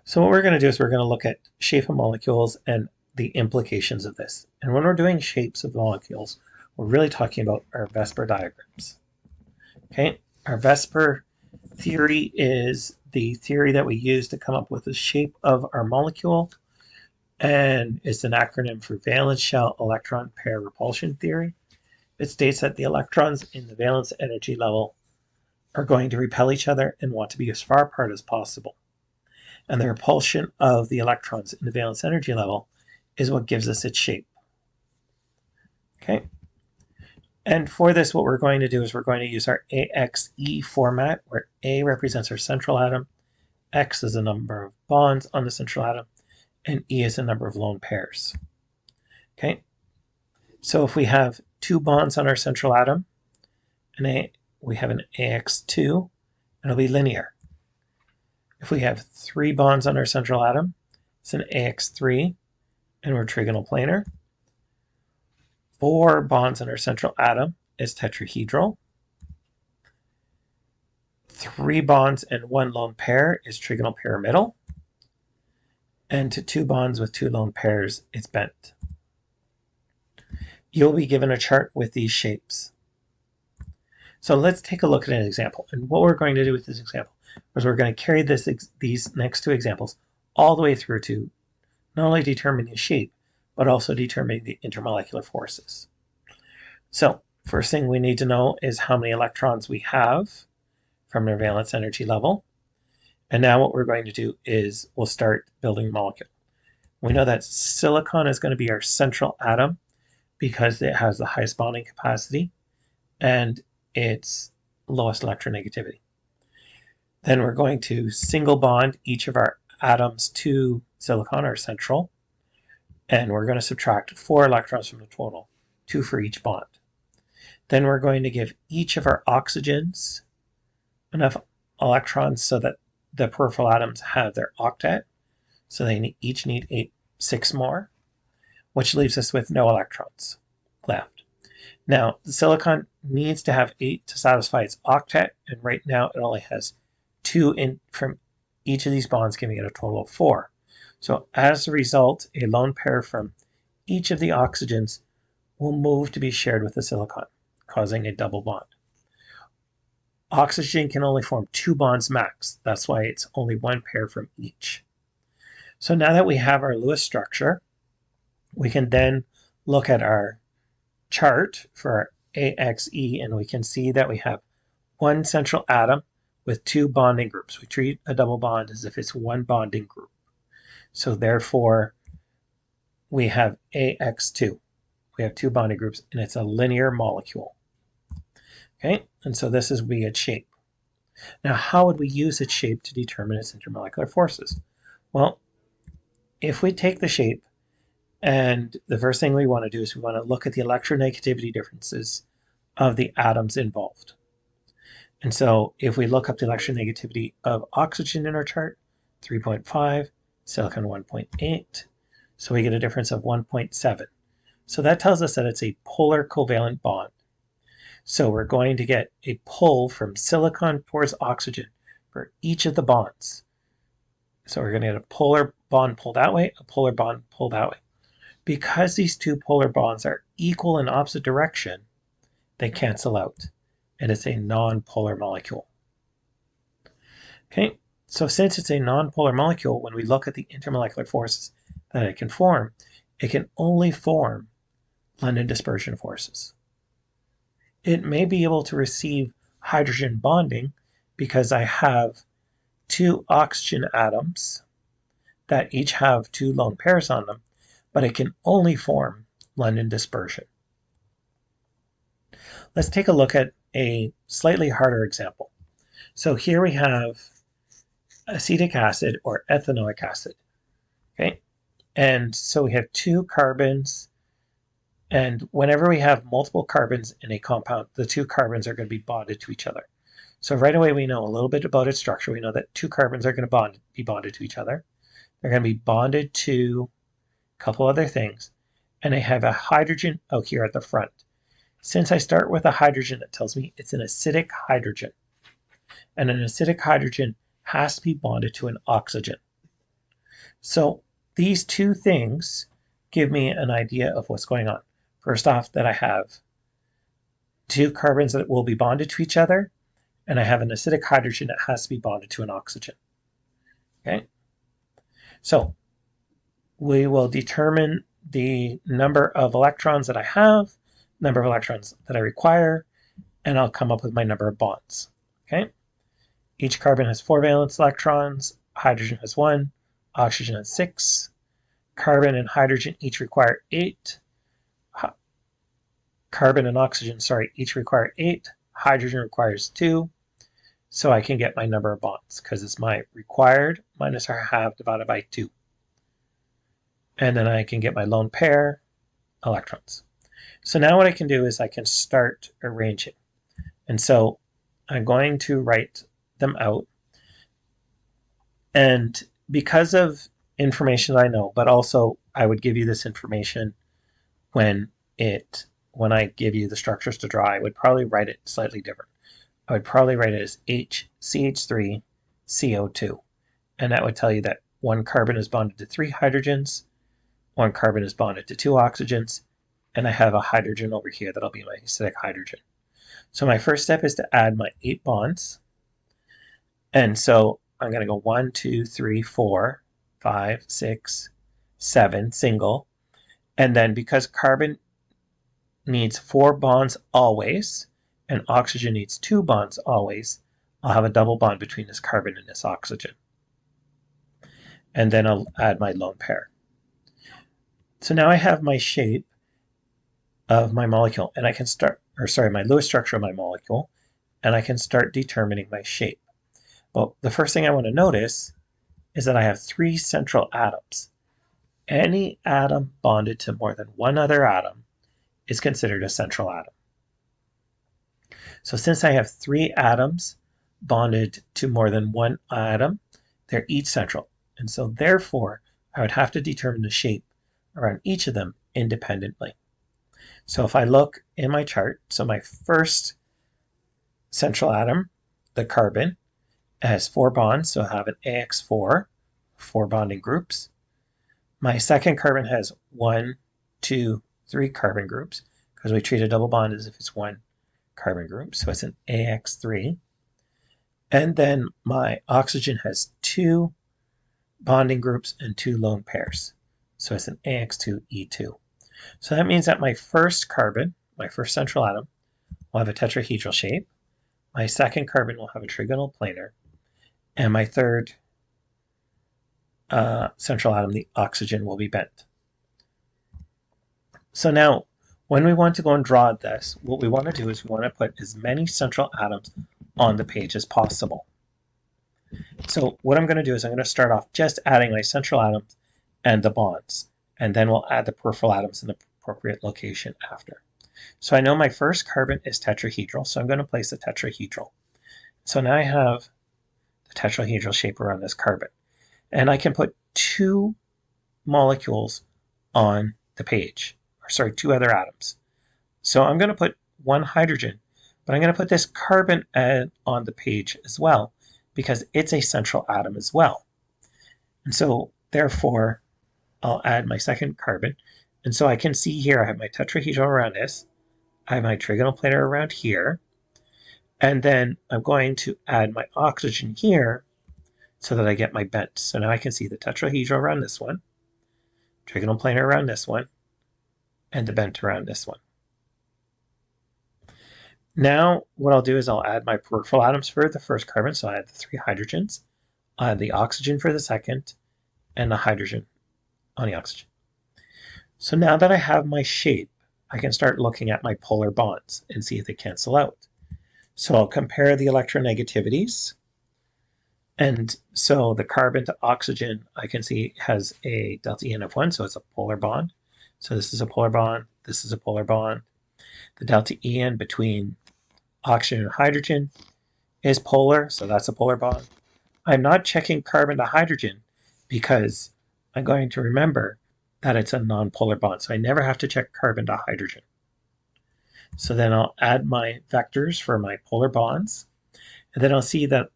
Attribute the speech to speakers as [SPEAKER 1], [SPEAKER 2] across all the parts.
[SPEAKER 1] So what we're going to do is we're going to look at shape of molecules and the implications of this. And when we're doing shapes of molecules, we're really talking about our VSEPR diagrams. Okay, our VSEPR theory is the theory that we use to come up with the shape of our molecule, and it's an acronym for valence shell electron pair repulsion theory. It states that the electrons in the valence energy level are going to repel each other and want to be as far apart as possible. And the repulsion of the electrons in the valence energy level is what gives us its shape. Okay. And for this, what we're going to do is we're going to use our AXE format, where A represents our central atom, X is the number of bonds on the central atom, and E is the number of lone pairs. Okay. So if we have 2 bonds on our central atom, we have an AX2, and it'll be linear. If we have 3 bonds on our central atom, it's an AX3, and we're trigonal planar. 4 bonds on our central atom is tetrahedral. 3 bonds and 1 lone pair is trigonal pyramidal. And to 2 bonds with 2 lone pairs, it's bent. You'll be given a chart with these shapes. So let's take a look at an example. And what we're going to do with this example is we're going to carry these next 2 examples all the way through to not only determining the shape, but also determining the intermolecular forces. So first thing we need to know is how many electrons we have from their valence energy level. And now what we're going to do is we'll start building the molecule. We know that silicon is going to be our central atom because it has the highest bonding capacity and its lowest electronegativity. Then we're going to single bond each of our atoms to silicon, our central, and we're going to subtract 4 electrons from the total, 2 for each bond. Then we're going to give each of our oxygens enough electrons so that the peripheral atoms have their octet, so they each need 6 more, which leaves us with no electrons left. Now, the silicon needs to have 8 to satisfy its octet, and right now it only has 2 in from each of these bonds, giving it a total of 4. So as a result, a lone pair from each of the oxygens will move to be shared with the silicon, causing a double bond. Oxygen can only form 2 bonds max. That's why it's only 1 pair from each. So now that we have our Lewis structure, we can then look at our chart for our AXE, and we can see that we have 1 central atom with 2 bonding groups. We treat a double bond as if it's 1 bonding group. So therefore, we have AX2. We have 2 bonding groups, and it's a linear molecule. Okay, and so this is its shape. Now, how would we use its shape to determine its intermolecular forces? Well, if we take the shape, and the first thing we want to do is we want to look at the electronegativity differences of the atoms involved. And so if we look up the electronegativity of oxygen in our chart, 3.5, silicon 1.8, so we get a difference of 1.7. So that tells us that it's a polar covalent bond. So we're going to get a pull from silicon towards oxygen for each of the bonds. So we're going to get a polar bond pulled that way, a polar bond pulled that way. Because these 2 polar bonds are equal in opposite direction, they cancel out, and it's a non-polar molecule. Okay, so since it's a non-polar molecule, when we look at the intermolecular forces that it can only form London dispersion forces. It may be able to receive hydrogen bonding because I have 2 oxygen atoms that each have 2 lone pairs on them, but it can only form London dispersion. Let's take a look at a slightly harder example. So here we have acetic acid or ethanoic acid. Okay, and so we have 2 carbons, and whenever we have multiple carbons in a compound, the 2 carbons are going to be bonded to each other. So right away we know a little bit about its structure. We know that 2 carbons are going to be bonded to each other. They're going to be bonded to a couple other things, and I have a hydrogen out here at the front. Since I start with a hydrogen, it tells me it's an acidic hydrogen, and an acidic hydrogen has to be bonded to an oxygen. So these two things give me an idea of what's going on. First off, that I have two carbons that will be bonded to each other, and I have an acidic hydrogen that has to be bonded to an oxygen. Okay, so we will determine the number of electrons that I have, number of electrons that I require, and I'll come up with my number of bonds. Okay, each carbon has 4 valence electrons, hydrogen has 1, oxygen has 6. Carbon and hydrogen each require 8. Carbon and oxygen, each require 8. Hydrogen requires 2. So I can get my number of bonds because it's my required minus our have divided by 2. And then I can get my lone pair electrons. So now what I can do is I can start arranging. And so I'm going to write them out. And because of information that I know, but also I would give you this information when I give you the structures to draw, I would probably write it slightly different. I would probably write it as HCH3 CO2. And that would tell you that one carbon is bonded to 3 hydrogens, one carbon is bonded to 2 oxygens, and I have a hydrogen over here that'll be my acidic hydrogen. So my first step is to add my 8 bonds. And so I'm going to go 1, 2, 3, 4, 5, 6, 7, single. And then because carbon needs 4 bonds always, and oxygen needs 2 bonds always, I'll have a double bond between this carbon and this oxygen. And then I'll add my lone pair. So now I have my shape of my molecule, and I can start, my Lewis structure of my molecule, and I can start determining my shape. Well, the first thing I want to notice is that I have 3 central atoms. Any atom bonded to more than one other atom is considered a central atom. So since I have 3 atoms bonded to more than one atom, they're each central. And so therefore, I would have to determine the shape around each of them independently. So if I look in my chart, so my first central atom, the carbon, has 4 bonds, so I have an AX4, 4 bonding groups. My second carbon has 1, 2, 3 carbon groups, because we treat a double bond as if it's 1 carbon group, so it's an AX3. And then my oxygen has 2 bonding groups and 2 lone pairs, so it's an AX2E2. So that means that my first carbon, my first central atom, will have a tetrahedral shape. My second carbon will have a trigonal planar. And my third central atom, the oxygen, will be bent. So now, when we want to go and draw this, what we want to do is we want to put as many central atoms on the page as possible. So what I'm going to do is I'm going to start off just adding my central atoms and the bonds, and then we'll add the peripheral atoms in the appropriate location after. So I know my first carbon is tetrahedral, so I'm going to place a tetrahedral. So now I have the tetrahedral shape around this carbon, and I can put 2 molecules on the page, 2 other atoms. So I'm going to put 1 hydrogen, but I'm going to put this carbon on the page as well, because it's a central atom as well. And so therefore, I'll add my second carbon. And so I can see here I have my tetrahedral around this. I have my trigonal planar around here. And then I'm going to add my oxygen here so that I get my bent. So now I can see the tetrahedral around this one, trigonal planar around this one, and the bent around this one. Now what I'll do is I'll add my peripheral atoms for the first carbon. So I add the 3 hydrogens, I add the oxygen for the second, and the hydrogen on the oxygen. So now that I have my shape, I can start looking at my polar bonds and see if they cancel out. So I'll compare the electronegativities. And so the carbon to oxygen, I can see has a delta En of 1, so it's a polar bond. So this is a polar bond, this is a polar bond. The delta En between oxygen and hydrogen is polar, so that's a polar bond. I'm not checking carbon to hydrogen because I'm going to remember that it's a non-polar bond, so I never have to check carbon to hydrogen. So then I'll add my vectors for my polar bonds, and then I'll see that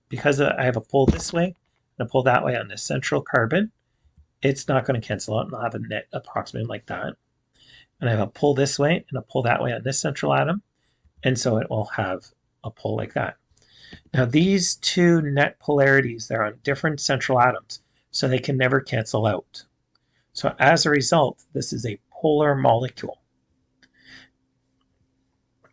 [SPEAKER 1] because I have a pole this way and and a pull that way on this central carbon, it's not going to cancel out, and I'll have a net approximate like that. And I have a pull this way and a pull that way on this central atom, and so it will have a pull like that. Now these two net polarities, they're on different central atoms, so they can never cancel out. So as a result, this is a polar molecule.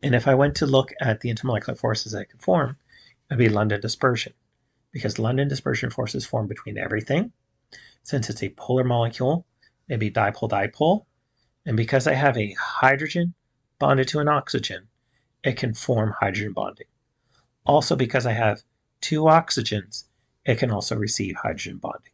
[SPEAKER 1] And if I went to look at the intermolecular forces that it could form, it would be London dispersion, because London dispersion forces form between everything. Since it's a polar molecule, it'd be dipole-dipole. And because I have a hydrogen bonded to an oxygen, it can form hydrogen bonding. Also, because I have two oxygens, it can also receive hydrogen bonding.